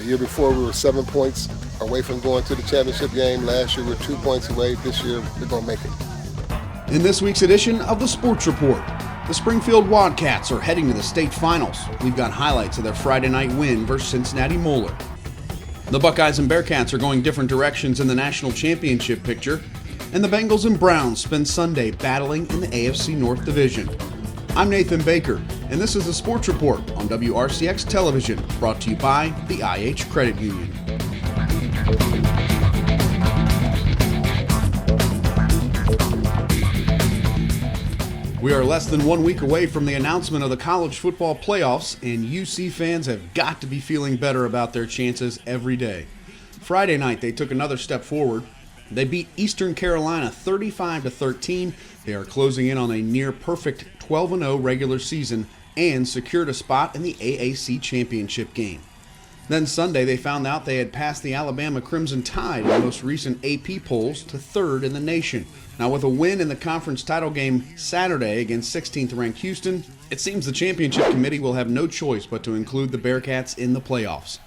The year before, we were 7 points away from going to the championship game. Last year, we were 2 points away. This year, we're going to make it. In this week's edition of the Sports Report, the Springfield Wildcats are heading to the state finals. We've got highlights of their Friday night win versus Cincinnati Moeller. The Buckeyes and Bearcats are going different directions in the national championship picture, and the Bengals and Browns spend Sunday battling in the AFC North Division. I'm Nathan Baker, and this is the Sports Report on WRCX Television, brought to you by the IH Credit Union. We are less than 1 week away from the announcement of the college football playoffs, and UC fans have got to be feeling better about their chances every day. Friday night, they took another step forward. They beat Eastern Carolina 35-13. They are closing in on a near-perfect 12-0 regular season and secured a spot in the AAC championship game. Then Sunday, they found out they had passed the Alabama Crimson Tide in the most recent AP polls to third in the nation. Now, with a win in the conference title game Saturday against 16th-ranked Houston, it seems the championship committee will have no choice but to include the Bearcats in the playoffs.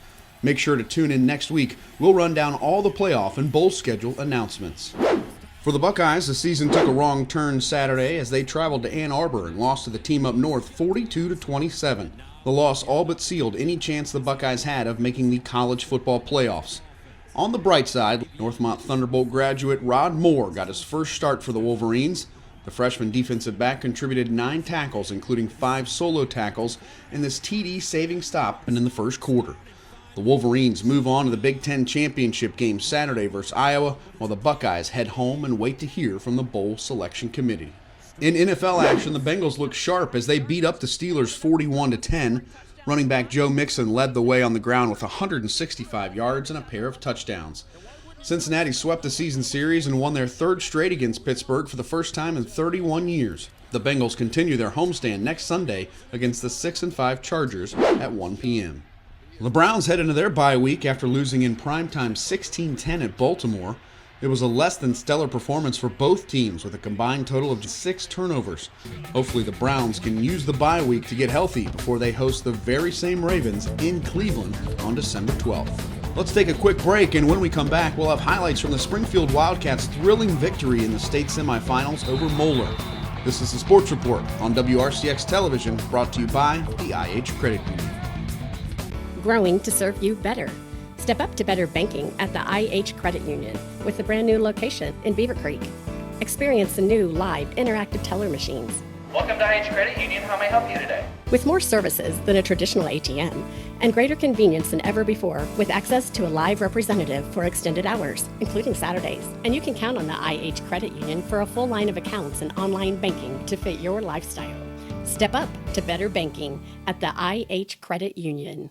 Make sure to tune in next week. We'll run down all the playoff and bowl schedule announcements. For the Buckeyes, the season took a wrong turn Saturday as they traveled to Ann Arbor and lost to the team up north 42-27. The loss all but sealed any chance the Buckeyes had of making the college football playoffs. On the bright side, Northmont Thunderbolt graduate Rod Moore got his first start for the Wolverines. The freshman defensive back contributed 9 tackles, including 5 solo tackles, in this TD-saving stop in the first quarter. The Wolverines move on to the Big Ten championship game Saturday versus Iowa, while the Buckeyes head home and wait to hear from the bowl selection committee. In NFL action, the Bengals look sharp as they beat up the Steelers 41-10. Running back Joe Mixon led the way on the ground with 165 yards and a pair of touchdowns. Cincinnati swept the season series and won their third straight against Pittsburgh for the first time in 31 years. The Bengals continue their homestand next Sunday against the 6-5 Chargers at 1 p.m. The Browns head into their bye week after losing in primetime 16-10 at Baltimore. It was a less than stellar performance for both teams with a combined total of just 6 turnovers. Hopefully the Browns can use the bye week to get healthy before they host the very same Ravens in Cleveland on December 12th. Let's take a quick break, and when we come back, we'll have highlights from the Springfield Wildcats' thrilling victory in the state semifinals over Moeller. This is the Sports Report on WRCX Television, brought to you by the IH Credit Union. Growing to serve you better. Step up to better banking at the IH Credit Union with the brand new location in Beaver Creek. Experience the new live interactive teller machines. Welcome to IH Credit Union. How may I help you today? With more services than a traditional ATM and greater convenience than ever before, with access to a live representative for extended hours, including Saturdays. And you can count on the IH Credit Union for a full line of accounts and online banking to fit your lifestyle. Step up to better banking at the IH Credit Union.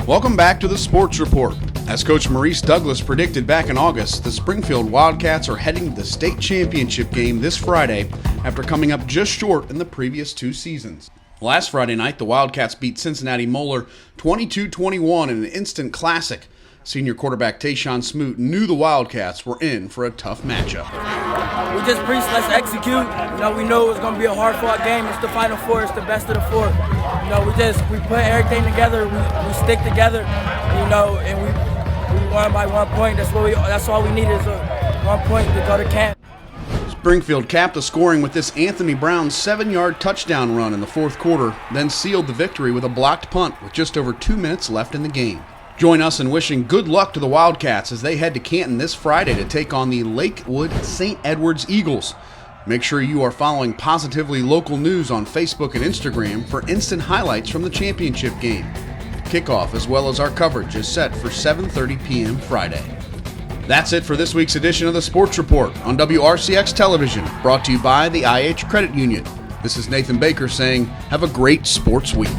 Welcome back to the Sports Report. As Coach Maurice Douglas predicted back in August, the Springfield Wildcats are heading to the state championship game this Friday after coming up just short in the previous 2 seasons. Last Friday night, the Wildcats beat Cincinnati Moeller 22-21 in an instant classic. Senior quarterback Tayshawn Smoot knew the Wildcats were in for a tough matchup. We just preached, let's execute. We know it's going to be a hard-fought game. It's the Final Four. It's the best of the 4. We put everything together. We stick together, and we won by 1 point. That's all we need is 1 point to go to camp. Springfield capped the scoring with this Anthony Brown 7-yard touchdown run in the fourth quarter, then sealed the victory with a blocked punt with just over 2 minutes left in the game. Join us in wishing good luck to the Wildcats as they head to Canton this Friday to take on the Lakewood St. Edwards Eagles. Make sure you are following Positively Local News on Facebook and Instagram for instant highlights from the championship game. Kickoff, as well as our coverage, is set for 7:30 p.m. Friday. That's it for this week's edition of the Sports Report on WRCX Television, brought to you by the IH Credit Union. This is Nathan Baker saying, have a great sports week.